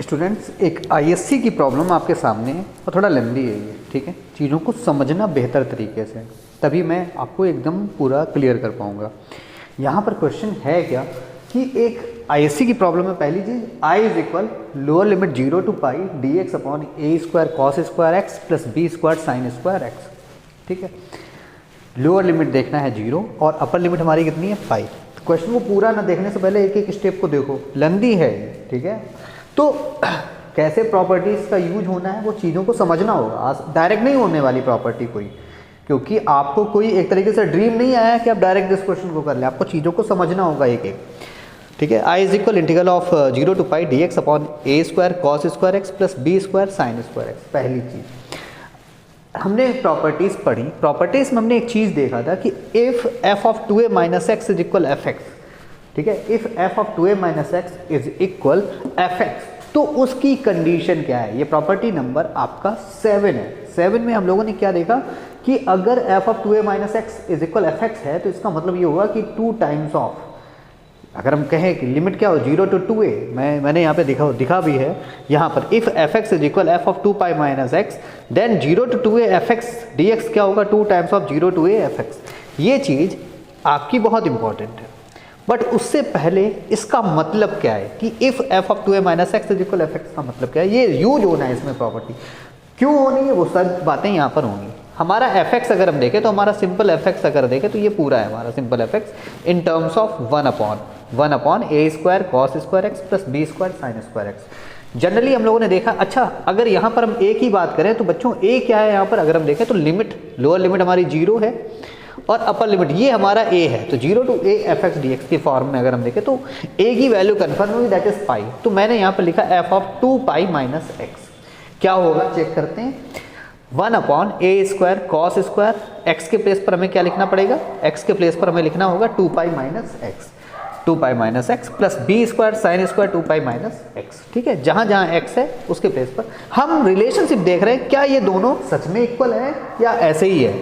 Students, एक ISC की problem आपके सामने है और थोड़ा लंबी है ये, ठीक है। चीज़ों को समझना बेहतर तरीके से, तभी मैं आपको एकदम पूरा क्लियर कर पाऊँगा। यहाँ पर क्वेश्चन है क्या कि एक आईएससी की प्रॉब्लम है। पहली चीज़, I is equal lower limit 0 to pi d x upon A square cos square x plus B square sine square x, ठीक है। लोअर लिमिट देखना है 0 और अपर लिमिट हमारी कितनी है, पाई। क्वेश्चन को पूरा ना देखने से पहले एक एक स्टेप को देखो, लंबी है, ठीक है। तो कैसे प्रॉपर्टीज़ का यूज होना है वो चीज़ों को समझना होगा। डायरेक्ट नहीं होने वाली प्रॉपर्टी कोई, क्योंकि आपको कोई एक तरीके से ड्रीम नहीं आया कि आप डायरेक्ट इस क्वेश्चन को कर ले, आपको चीज़ों को समझना होगा एक एक, ठीक है। I is equal integral of 0 to pi d x upon A square cos square x plus B square sine square x. पहली चीज़ हमने प्रॉपर्टीज़ पढ़ी, प्रॉपर्टीज़ में हमने एक चीज़ देखा था कि if F of 2a minus x is equal F x, ठीक है। If F of 2a minus x is equal F x, तो उसकी कंडीशन क्या है। ये प्रॉपर्टी नंबर आपका 7 है। 7 में हम लोगों ने क्या देखा कि अगर F of 2a minus x is equal F x है तो इसका मतलब ये होगा कि 2 टाइम्स ऑफ, अगर हम कहें कि लिमिट क्या हो 0 टू 2a, मैंने यहाँ पे दिखा भी है यहाँ पर, if F x is equal F of 2 pi minus X then 0 to 2a F x D X क्या होगा 2 times of 0 to a F X. ये चीज़ आपकी बहुत इंपॉर्टेंट है। बट उससे पहले इसका मतलब क्या है कि if F of 2a minus x is equal F x का मतलब क्या है, ये यूज होना है इसमें प्रॉपर्टी। क्यों होनी है वो सब बातें यहाँ पर होंगी। हमारा एफ एक्स अगर हम देखें तो हमारा सिंपल एफ एक्स अगर देखें तो ये पूरा है हमारा simple F X in terms of 1 upon A square cos square x plus B square sine square X. Generally हम लोगों ने देखा, अच्छा अगर यहाँ पर हम ए की बात करें तो बच्चों ए क्या है यहाँ पर, अगर हम देखें तो लिमिट, लोअर लिमिट हमारी 0 है और अपर लिमिट ये हमारा a है, तो 0 to a F x D X की फॉर्म में अगर हम देखें तो a की वैल्यू कन्फर्म हुई, दैट इज पाई। तो मैंने यहाँ पर लिखा F of 2 pi minus x, क्या होगा चेक करते हैं। 1 अपॉन ए स्क्वायर कॉस स्क्वायर एक्स के प्लेस पर हमें क्या लिखना पड़ेगा, एक्स के प्लेस पर हमें लिखना होगा 2 pi minus X, 2 pi minus X plus B square sine square 2 pi minus X, ठीक है। जहाँ जहाँ एक्स है उसके प्लेस पर हम रिलेशनशिप देख रहे हैं, क्या ये दोनों सच में इक्वल है या ऐसे ही है,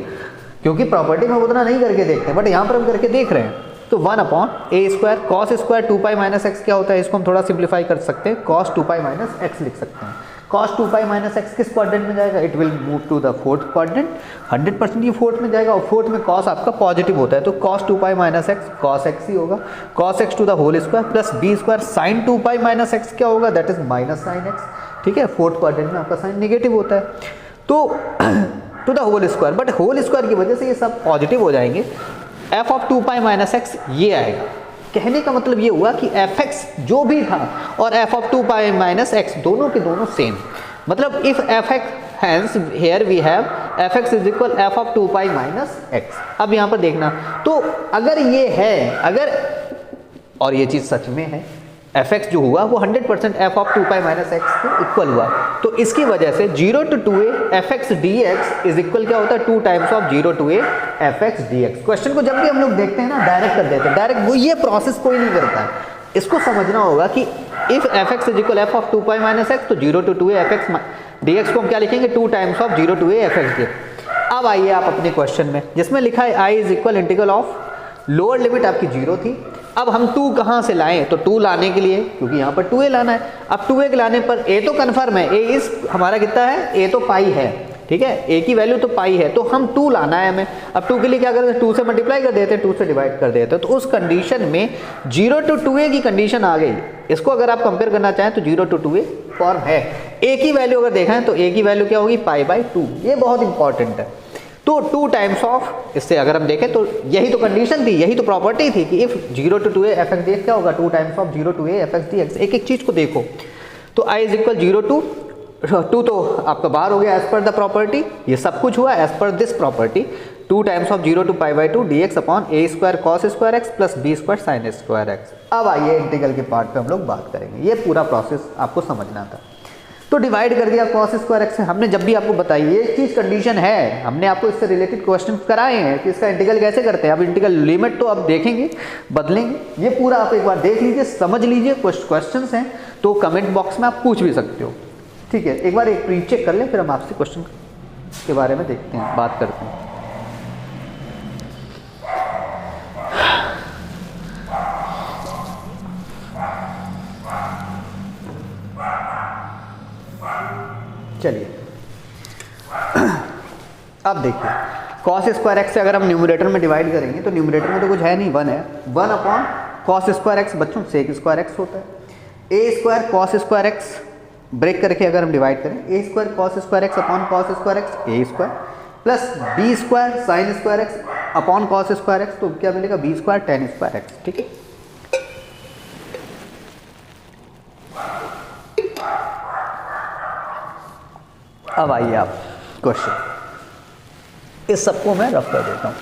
क्योंकि प्रॉपर्टी में उतना नहीं करके देखते बट यहाँ पर हम करके देख रहे हैं। तो 1 अपॉन ए square cos square 2 pi minus x क्या होता है, इसको हम थोड़ा सिंप्लीफाई कर सकते हैं, कॉस 2 पाई माइनस एक्स लिख सकते हैं। कॉस 2 पाई माइनस एक्स किस क्वाड्रेंट में जाएगा, it will move to the fourth quadrant, 100% ये फोर्थ में जाएगा और फोर्थ में कॉस आपका पॉजिटिव होता है, तो cos 2 pi minus x cos x ही होगा, cos x to the whole square plus B square sine 2 pi minus x क्या होगा, that is minus sine x, ठीक है। फोर्थ क्वाड्रेंट में आपका साइन नेगेटिव होता है, तो to the whole square, but whole square की वजह से ये सब पॉजिटिव हो जाएंगे। F of 2 pi minus X ये आएगा। कहने का मतलब ये हुआ कि एफ एक्स जो भी था और F of 2 pi minus X दोनों के दोनों सेम, मतलब if F X hence here we have F x is equal F of 2 pi minus X. अब यहाँ पर देखना, तो अगर ये है, अगर और ये चीज़ सच में है, एफ एक्स जो हुआ वो 100% F of 2 pi minus X के इक्वल हुआ, तो इसकी वजह से 0 to 2a F x D X is equal क्या होता है 2 times of 0 to a F x D X. Question को जब भी हम लोग देखते हैं ना डायरेक्ट कर देते हैं, डायरेक्ट वो ये प्रोसेस कोई नहीं करता है। इसको समझना होगा कि if F x is equal F of 2 pi minus x तो 0 to 2a F x D x को हम क्या लिखेंगे 2 times of 0 to a F x D x. अब आइए आप अपने क्वेश्चन में जिसमें लिखा है I is equal integral of lower limit आपकी 0 थी, अब हम 2 कहाँ से लाएं, तो 2 लाने के लिए, क्योंकि यहाँ पर 2a लाना है, अब 2a के लाने पर a तो कन्फर्म है, a इस हमारा कितना है, a तो पाई है, ठीक है, a की वैल्यू तो पाई है, तो हम 2 लाना है हमें। अब 2 के लिए क्या करते हैं, 2 से मल्टीप्लाई कर देते हैं, 2 से डिवाइड कर देते हैं, तो उस कंडीशन में 0 टू 2a की कंडीशन आ गई। इसको अगर आप कंपेयर करना चाहें तो 0 टू 2a फॉर्म है। a की वैल्यू अगर देखा है तो a की वैल्यू क्या होगी पाई बाई 2, ये बहुत इंपॉर्टेंट है। तो 2 टाइम्स ऑफ, इससे अगर हम देखें तो यही तो कंडीशन थी, यही तो प्रॉपर्टी थी कि if 0 to 2a F x D X क्या होगा 2 times of 0 to a F x D X. एक एक चीज को देखो, तो i इज इक्वल 0 टू 2 तो आपका बाहर हो गया एज पर द प्रॉपर्टी, ये सब कुछ हुआ as per this property, 2 times of 0 to pi by 2 D x upon A square cos square x plus B square sine square X. अब आइए इंटीग्रल के पार्ट पे हम लोग बात करेंगे, ये पूरा प्रोसेस आपको समझना था। तो डिवाइड कर दिया कॉस स्क्वायर एक्स से, हमने जब भी आपको बताई ये चीज़ कंडीशन है, हमने आपको इससे रिलेटेड क्वेश्चन कराए हैं कि इसका इंटीग्रल कैसे करते हैं। अब इंटीग्रल लिमिट तो अब देखेंगे, बदलेंगे, ये पूरा आप एक बार देख लीजिए, समझ लीजिए। क्वेश्चन हैं तो कमेंट बॉक्स में आप पूछ भी सकते हो, ठीक है। एक बार एक प्री चेक कर लें, फिर हम आपसे क्वेश्चन के बारे में देखते हैं, बात करते हैं। चलिए अब देखिए कॉस स्क्वायर एक्स से अगर हम न्यूमरेटर में डिवाइड करेंगे तो न्यूमरेटर में तो कुछ है नहीं, 1 है, 1 अपॉन कॉस स्क्वायर एक्स बच्चों सेक स्क्वायर एक्स होता है। A square cos square x break करके अगर हम डिवाइड करें, a square cos square x upon cos square x a square plus B square sine square x upon cos square x, तो क्या मिलेगा b square tan square x. ठीक है, अब आइए आप क्वेश्चन, इस सबको मैं रफ कर देता हूँ।